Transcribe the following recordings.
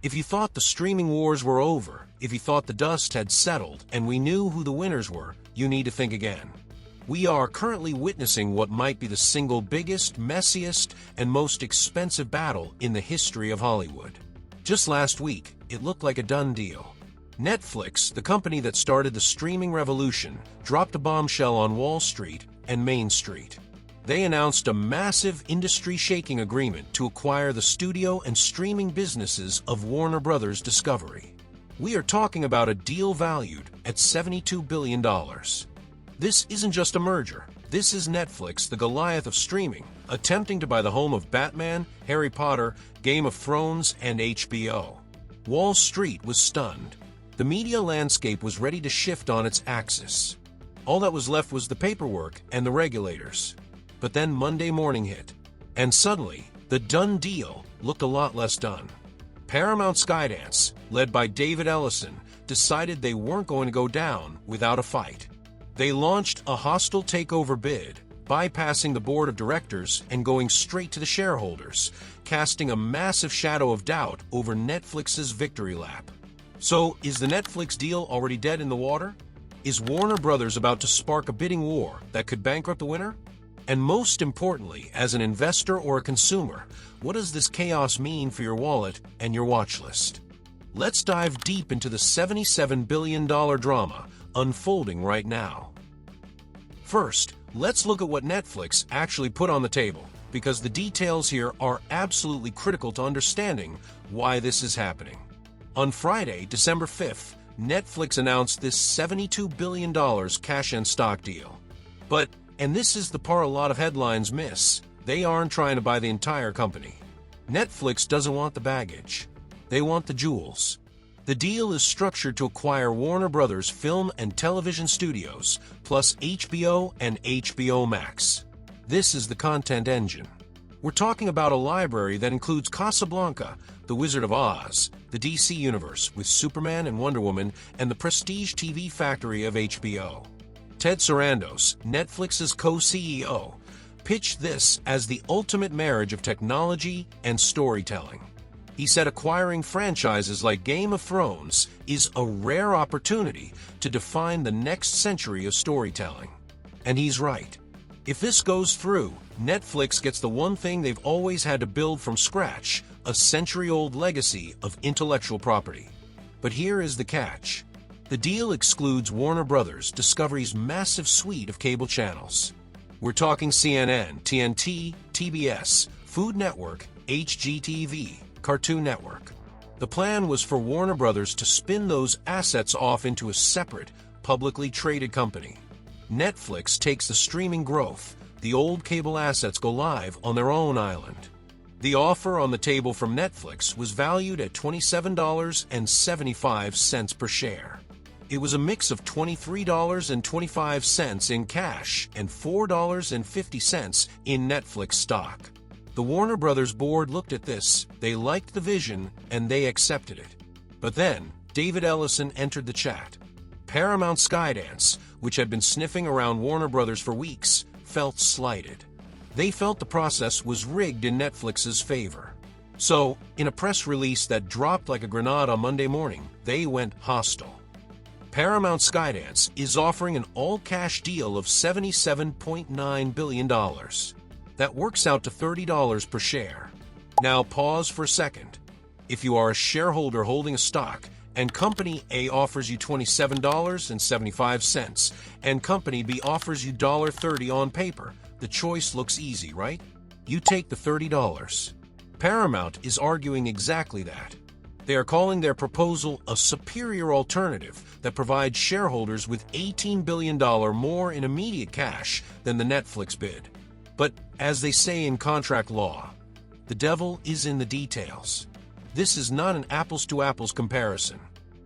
If you thought the streaming wars were over, if you thought the dust had settled and we knew who the winners were, you need to think again. We are currently witnessing what might be the single biggest, messiest, and most expensive battle in the history of Hollywood. Just last week, it looked like a done deal. Netflix, the company that started the streaming revolution, dropped a bombshell on Wall Street and Main Street. They announced a massive industry-shaking agreement to acquire the studio and streaming businesses of Warner Bros. Discovery. We are talking about a deal valued at $72 billion. This isn't just a merger. This is Netflix, the Goliath of streaming, attempting to buy the home of Batman, Harry Potter, Game of Thrones, and HBO. Wall Street was stunned. The media landscape was ready to shift on its axis. All that was left was the paperwork and the regulators. But then Monday morning hit, and suddenly, the done deal looked a lot less done. Paramount Skydance, led by David Ellison, decided they weren't going to go down without a fight. They launched a hostile takeover bid, bypassing the board of directors and going straight to the shareholders, casting a massive shadow of doubt over Netflix's victory lap. So, is the Netflix deal already dead in the water? Is Warner Bros. About to spark a bidding war that could bankrupt the winner? And most importantly, as an investor or a consumer, what does this chaos mean for your wallet and your watch list? Let's dive deep into the $77 billion drama unfolding right now. First, let's look at what Netflix actually put on the table, because the details here are absolutely critical to understanding why this is happening. On Friday, December 5th, Netflix announced this $72 billion cash and stock deal. But and this is the part a lot of headlines miss. They aren't trying to buy the entire company. Netflix doesn't want the baggage. They want the jewels. The deal is structured to acquire Warner Bros. Film and television studios, plus HBO and HBO Max. This is the content engine. We're talking about a library that includes Casablanca, The Wizard of Oz, the DC Universe with Superman and Wonder Woman, and the prestige TV factory of HBO. Ted Sarandos, Netflix's co-CEO, pitched this as the ultimate marriage of technology and storytelling. He said acquiring franchises like Game of Thrones is a rare opportunity to define the next century of storytelling. And he's right. If this goes through, Netflix gets the one thing they've always had to build from scratch, a century-old legacy of intellectual property. But here is the catch. The deal excludes Warner Bros. Discovery's massive suite of cable channels. We're talking CNN, TNT, TBS, Food Network, HGTV, Cartoon Network. The plan was for Warner Bros. To spin those assets off into a separate, publicly traded company. Netflix takes the streaming growth. The old cable assets go live on their own island. The offer on the table from Netflix was valued at $27.75 per share. It was a mix of $23.25 in cash and $4.50 in Netflix stock. The Warner Bros. Board looked at this, they liked the vision, and they accepted it. But then, David Ellison entered the chat. Paramount Skydance, which had been sniffing around Warner Bros. For weeks, felt slighted. They felt the process was rigged in Netflix's favor. So, in a press release that dropped like a grenade on Monday morning, they went hostile. Paramount Skydance is offering an all-cash deal of $77.9 billion. That works out to $30 per share. Now pause for a second. If you are a shareholder holding a stock, and Company A offers you $27.75, and Company B offers you $30 on paper, the choice looks easy, right? You take the $30. Paramount is arguing exactly that. They are calling their proposal a superior alternative that provides shareholders with $18 billion more in immediate cash than the Netflix bid. But, as they say in contract law, the devil is in the details. This is not an apples-to-apples comparison.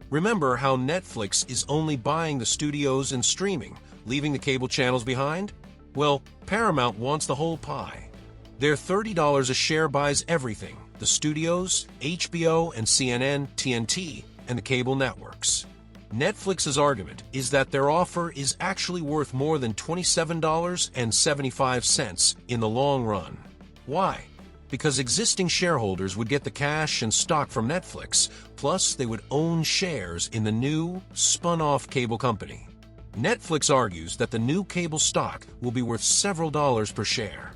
Remember how Netflix is only buying the studios and streaming, leaving the cable channels behind? Well, Paramount wants the whole pie. Their $30 a share buys everything: the studios, HBO and CNN, TNT, and the cable networks. Netflix's argument is that their offer is actually worth more than $27.75 in the long run. Why? because existing shareholders would get the cash and stock from Netflix, plus they would own shares in the new, spun-off cable company. Netflix argues that the new cable stock will be worth several dollars per share.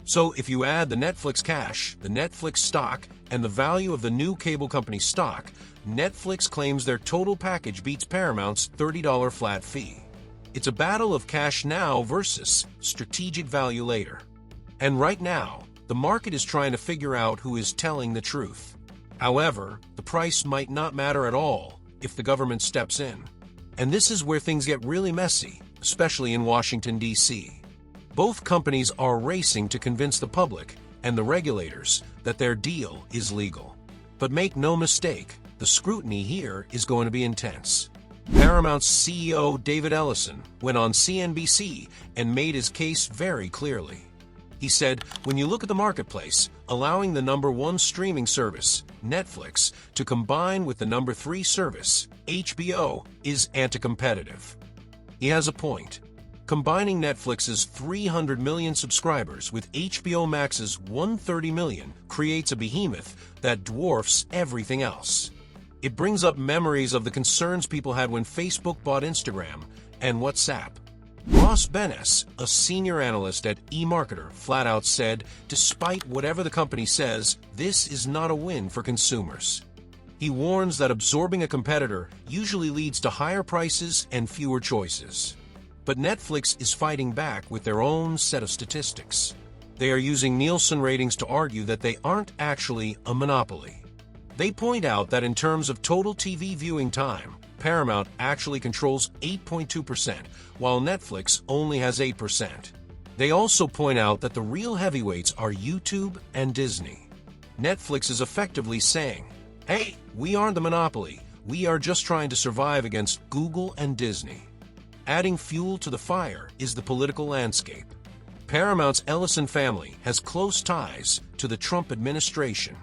So if you add the Netflix cash, the Netflix stock, and the value of the new cable company stock, Netflix claims their total package beats Paramount's $30 flat fee. It's a battle of cash now versus strategic value later. And right now, the market is trying to figure out who is telling the truth. However, the price might not matter at all if the government steps in. And this is where things get really messy, especially in Washington, D.C. Both companies are racing to convince the public and the regulators that their deal is legal. But make no mistake, the scrutiny here is going to be intense. Paramount's CEO David Ellison went on CNBC and made his case very clearly. He said, when you look at the marketplace, allowing the number one streaming service, Netflix, to combine with the number three service, HBO, is anti-competitive. He has a point. Combining Netflix's 300 million subscribers with HBO Max's 130 million creates a behemoth that dwarfs everything else. It brings up memories of the concerns people had when Facebook bought Instagram and WhatsApp. Ross Benes, a senior analyst at eMarketer, flat out said, despite whatever the company says, this is not a win for consumers. He warns that absorbing a competitor usually leads to higher prices and fewer choices. But Netflix is fighting back with their own set of statistics. They are using Nielsen ratings to argue that they aren't actually a monopoly. They point out that in terms of total TV viewing time, Paramount actually controls 8.2%, while Netflix only has 8%. They also point out that the real heavyweights are YouTube and Disney. Netflix is effectively saying, hey, we aren't the monopoly, we are just trying to survive against Google and Disney. Adding fuel to the fire is the political landscape. Paramount's Ellison family has close ties to the Trump administration.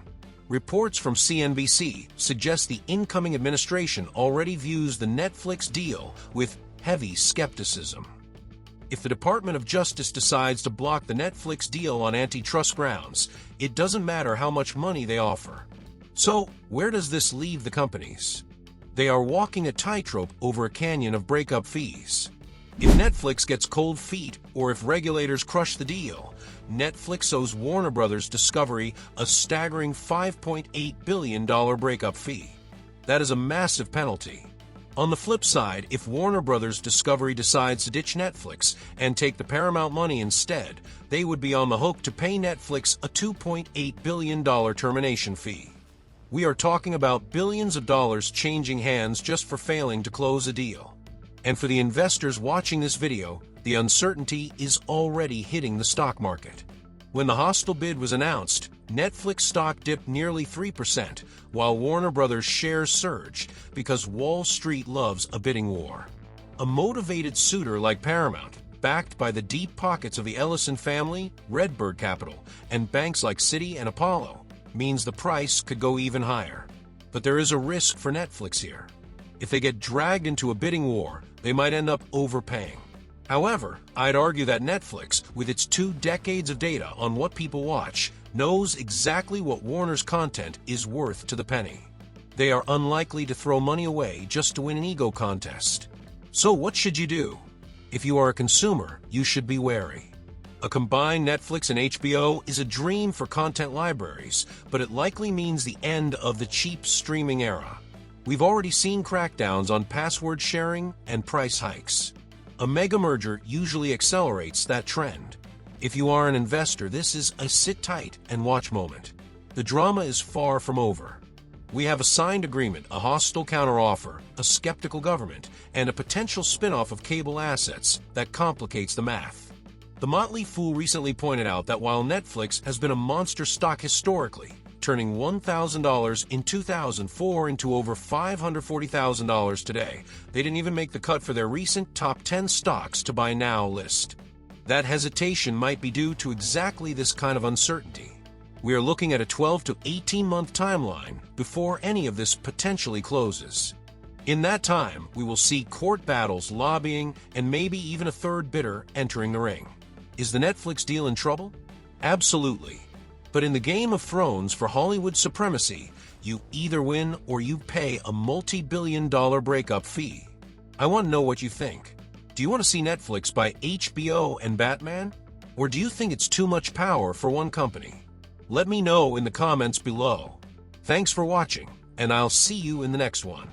Reports from CNBC suggest the incoming administration already views the Netflix deal with heavy skepticism. If the Department of Justice decides to block the Netflix deal on antitrust grounds, it doesn't matter how much money they offer. So, where does this leave the companies? They are walking a tightrope over a canyon of breakup fees. If Netflix gets cold feet, or if regulators crush the deal, Netflix owes Warner Bros. Discovery a staggering $5.8 billion breakup fee. That is a massive penalty. On the flip side, if Warner Bros. Discovery decides to ditch Netflix and take the Paramount money instead, they would be on the hook to pay Netflix a $2.8 billion termination fee. We are talking about billions of dollars changing hands just for failing to close a deal. And for the investors watching this video, the uncertainty is already hitting the stock market. When the hostile bid was announced, Netflix stock dipped nearly 3%, while Warner Bros. Shares surged because Wall Street loves a bidding war. A motivated suitor like Paramount, backed by the deep pockets of the Ellison family, Redbird Capital, and banks like Citi and Apollo, means the price could go even higher. But there is a risk for Netflix here. If they get dragged into a bidding war, they might end up overpaying. However, I'd argue that Netflix, with its 2 decades of data on what people watch, knows exactly what Warner's content is worth to the penny. They are unlikely to throw money away just to win an ego contest. So what should you do? If you are a consumer, you should be wary. A combined Netflix and HBO is a dream for content libraries, but it likely means the end of the cheap streaming era. We've already seen crackdowns on password sharing and price hikes. A mega merger usually accelerates that trend. If you are an investor, this is a sit tight and watch moment. The drama is far from over. We have a signed agreement, a hostile counteroffer, a skeptical government, and a potential spin-off of cable assets that complicates the math. The Motley Fool recently pointed out that while Netflix has been a monster stock historically, turning $1,000 in 2004 into over $540,000 today, they didn't even make the cut for their recent top 10 stocks to buy now list. That hesitation might be due to exactly this kind of uncertainty. We are looking at a 12 to 18-month timeline before any of this potentially closes. In that time, we will see court battles, lobbying, and maybe even a third bidder entering the ring. Is the Netflix deal in trouble? Absolutely. But in the Game of Thrones for Hollywood supremacy, you either win or you pay a multi-billion-dollar breakup fee. I want to know what you think. Do you want to see Netflix buy HBO and Batman? Or do you think it's too much power for one company? Let me know in the comments below. Thanks for watching, and I'll see you in the next one.